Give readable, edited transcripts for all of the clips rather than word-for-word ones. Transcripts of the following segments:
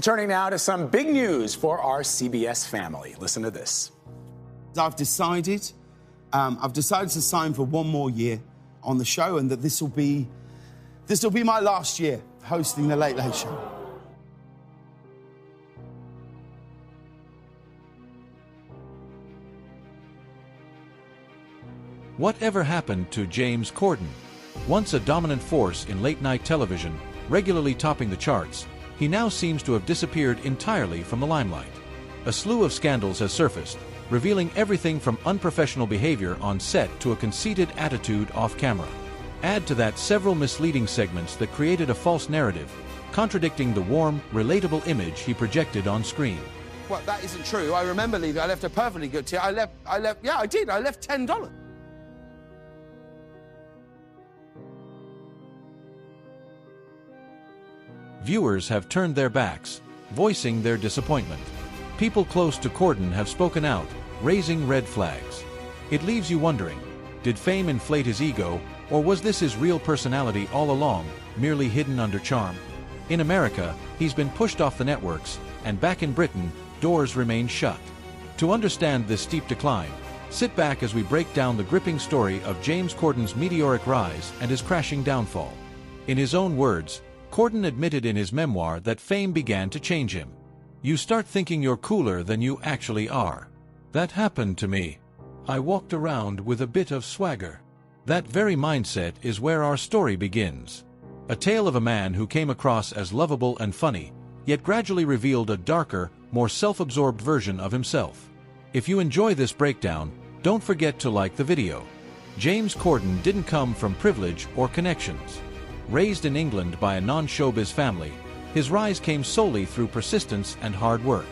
Turning now to some big news for our CBS family. Listen to this. I've decided to sign for one more year on the show, and that this will be my last year hosting the Late Late Show. Whatever happened to James Corden? Once a dominant force in late-night television, regularly topping the charts, he now seems to have disappeared entirely from the limelight. A slew of scandals has surfaced, revealing everything from unprofessional behavior on set to a conceited attitude off-camera. Add to that several misleading segments that created a false narrative, contradicting the warm, relatable image he projected on screen. Well, that isn't true. I remember leaving. I left a perfectly good tip. I left, yeah, I did. I left $10. Viewers have turned their backs, voicing their disappointment. People close to Corden have spoken out, raising red flags. It leaves you wondering, did fame inflate his ego, or was this his real personality all along, merely hidden under charm? In America, he's been pushed off the networks, and back in Britain, doors remain shut. To understand this steep decline, sit back as we break down the gripping story of James Corden's meteoric rise and his crashing downfall. In his own words, Corden admitted in his memoir that fame began to change him. You start thinking you're cooler than you actually are. That happened to me. I walked around with a bit of swagger. That very mindset is where our story begins. A tale of a man who came across as lovable and funny, yet gradually revealed a darker, more self-absorbed version of himself. If you enjoy this breakdown, don't forget to like the video. James Corden didn't come from privilege or connections. Raised in England by a non-showbiz family, his rise came solely through persistence and hard work.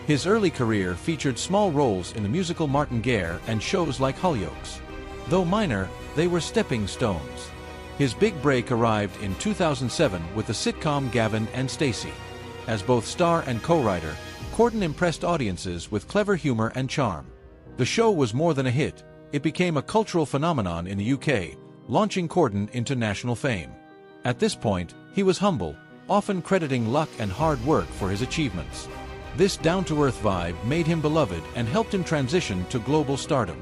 His early career featured small roles in the musical Martin Guerre and shows like Hollyoaks. Though minor, they were stepping stones. His big break arrived in 2007 with the sitcom Gavin and Stacey. As both star and co-writer, Corden impressed audiences with clever humor and charm. The show was more than a hit, it became a cultural phenomenon in the UK, launching Corden into national fame. At this point, he was humble, often crediting luck and hard work for his achievements. This down-to-earth vibe made him beloved and helped him transition to global stardom.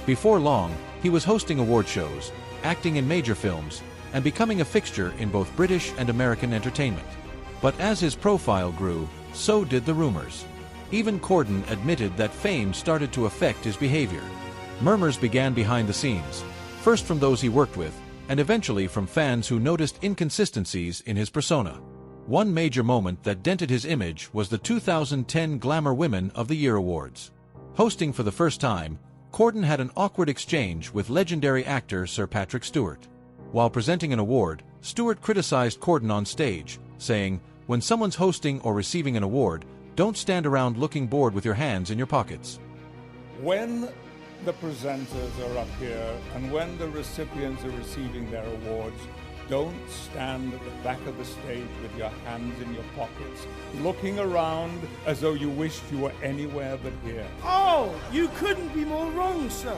Before long, he was hosting award shows, acting in major films, and becoming a fixture in both British and American entertainment. But as his profile grew, so did the rumors. Even Corden admitted that fame started to affect his behavior. Murmurs began behind the scenes, first from those he worked with, and eventually from fans who noticed inconsistencies in his persona. One major moment that dented his image was the 2010 Glamour Women of the Year Awards. Hosting for the first time, Corden had an awkward exchange with legendary actor Sir Patrick Stewart. While presenting an award, Stewart criticized Corden on stage, saying, "When someone's hosting or receiving an award, don't stand around looking bored with your hands in your pockets." When the presenters are up here and when the recipients are receiving their awards, don't stand at the back of the stage with your hands in your pockets, looking around as though you wished you were anywhere but here. Oh, you couldn't be more wrong, sir.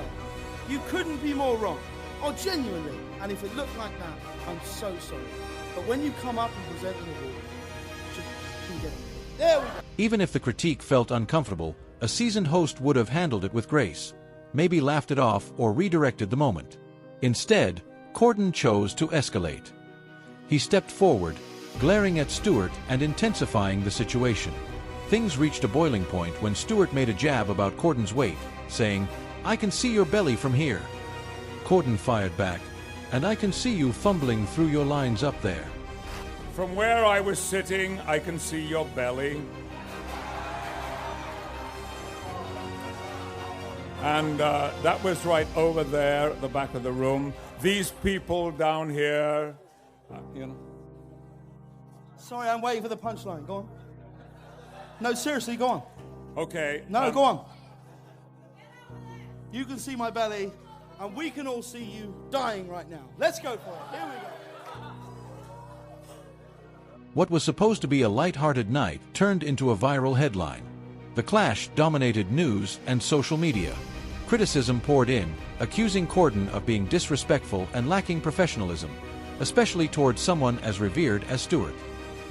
You couldn't be more wrong. Oh, genuinely. And if it looked like that, I'm so sorry. But when you come up and present an award, just keep getting it. There we go. Even if the critique felt uncomfortable, a seasoned host would have handled it with grace, maybe laughed it off or redirected the moment. Instead, Corden chose to escalate. He stepped forward, glaring at Stewart and intensifying the situation. Things reached a boiling point when Stewart made a jab about Corden's weight, saying, "I can see your belly from here." Corden fired back, "And I can see you fumbling through your lines up there." From where I was sitting, I can see your belly. And that was right over there at the back of the room. These people down here, you know. Sorry, I'm waiting for the punchline. Go on. No, seriously, go on. Okay. No, go on. You can see my belly, and we can all see you dying right now. Let's go for it. Here we go. What was supposed to be a light-hearted night turned into a viral headline. The clash dominated news and social media. Criticism poured in, accusing Corden of being disrespectful and lacking professionalism, especially towards someone as revered as Stewart.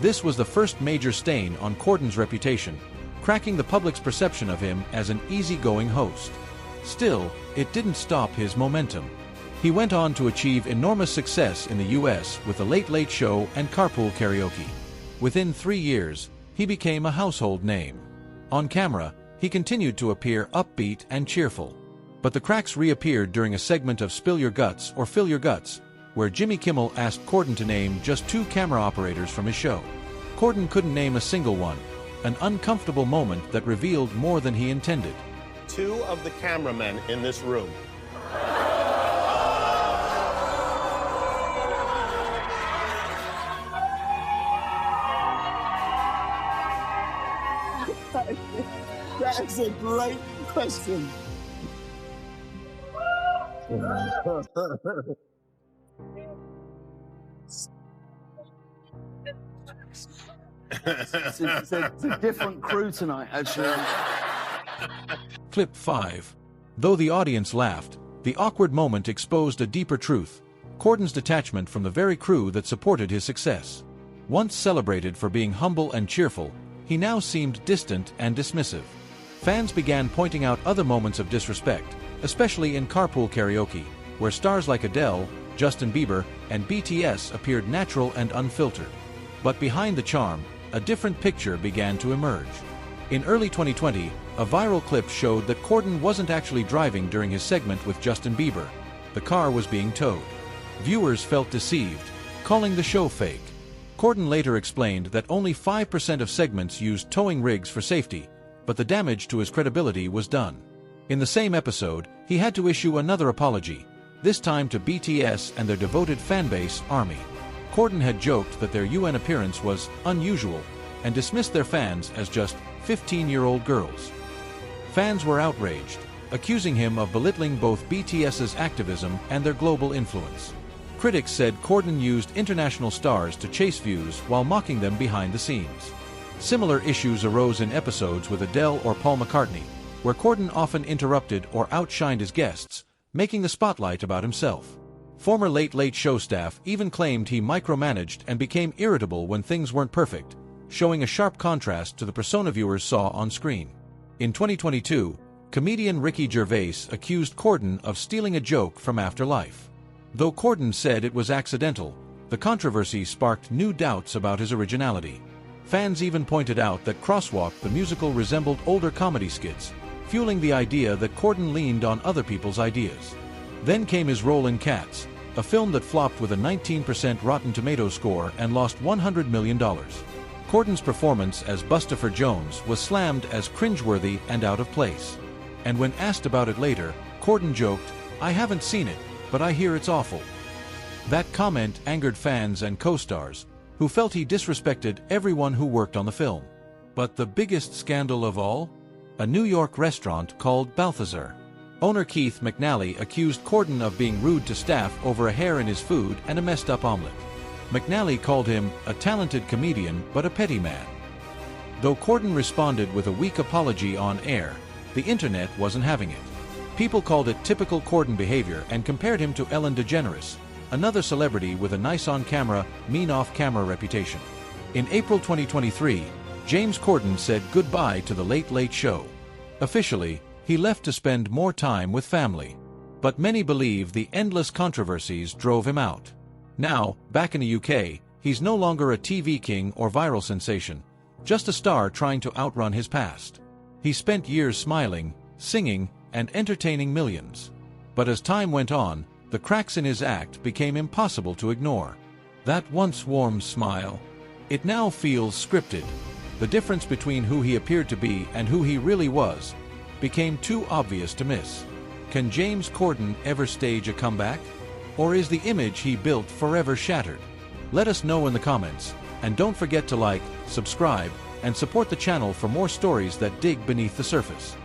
This was the first major stain on Corden's reputation, cracking the public's perception of him as an easygoing host. Still, it didn't stop his momentum. He went on to achieve enormous success in the US with The Late Late Show and Carpool Karaoke. Within 3 years, he became a household name. On camera, he continued to appear upbeat and cheerful. But the cracks reappeared during a segment of Spill Your Guts or Fill Your Guts, where Jimmy Kimmel asked Corden to name just 2 camera operators from his show. Corden couldn't name a single one, an uncomfortable moment that revealed more than he intended. 2 of the cameramen in this room. That is a great question. It's a different crew tonight, actually. Clip 5. Though the audience laughed, the awkward moment exposed a deeper truth: Corden's detachment from the very crew that supported his success. Once celebrated for being humble and cheerful, he now seemed distant and dismissive. Fans began pointing out other moments of disrespect, especially in Carpool Karaoke, where stars like Adele, Justin Bieber, and BTS appeared natural and unfiltered. But behind the charm, a different picture began to emerge. In early 2020, a viral clip showed that Corden wasn't actually driving during his segment with Justin Bieber. The car was being towed. Viewers felt deceived, calling the show fake. Corden later explained that only 5% of segments used towing rigs for safety, but the damage to his credibility was done. In the same episode, he had to issue another apology, this time to BTS and their devoted fanbase, ARMY. Corden had joked that their UN appearance was unusual and dismissed their fans as just 15-year-old girls. Fans were outraged, accusing him of belittling both BTS's activism and their global influence. Critics said Corden used international stars to chase views while mocking them behind the scenes. Similar issues arose in episodes with Adele or Paul McCartney, where Corden often interrupted or outshined his guests, making the spotlight about himself. Former Late Late Show staff even claimed he micromanaged and became irritable when things weren't perfect, showing a sharp contrast to the persona viewers saw on screen. In 2022, comedian Ricky Gervais accused Corden of stealing a joke from Afterlife. Though Corden said it was accidental, the controversy sparked new doubts about his originality. Fans even pointed out that Crosswalk the musical resembled older comedy skits, fueling the idea that Corden leaned on other people's ideas. Then came his role in Cats, a film that flopped with a 19% Rotten Tomatoes score and lost $100 million. Corden's performance as Bustopher Jones was slammed as cringeworthy and out of place. And when asked about it later, Corden joked, "I haven't seen it, but I hear it's awful." That comment angered fans and co-stars, who felt he disrespected everyone who worked on the film. But the biggest scandal of all? A New York restaurant called Balthazar. Owner Keith McNally accused Corden of being rude to staff over a hair in his food and a messed-up omelet. McNally called him a talented comedian but a petty man. Though Corden responded with a weak apology on air, the internet wasn't having it. People called it typical Corden behavior and compared him to Ellen DeGeneres, another celebrity with a nice on-camera, mean off-camera reputation. In April 2023, James Corden said goodbye to The Late Late Show. Officially, he left to spend more time with family. But many believe the endless controversies drove him out. Now, back in the UK, he's no longer a TV king or viral sensation, just a star trying to outrun his past. He spent years smiling, singing, and entertaining millions. But as time went on, the cracks in his act became impossible to ignore. That once warm smile, it now feels scripted. The difference between who he appeared to be and who he really was became too obvious to miss. Can James Corden ever stage a comeback? Or is the image he built forever shattered? Let us know in the comments, and don't forget to like, subscribe, and support the channel for more stories that dig beneath the surface.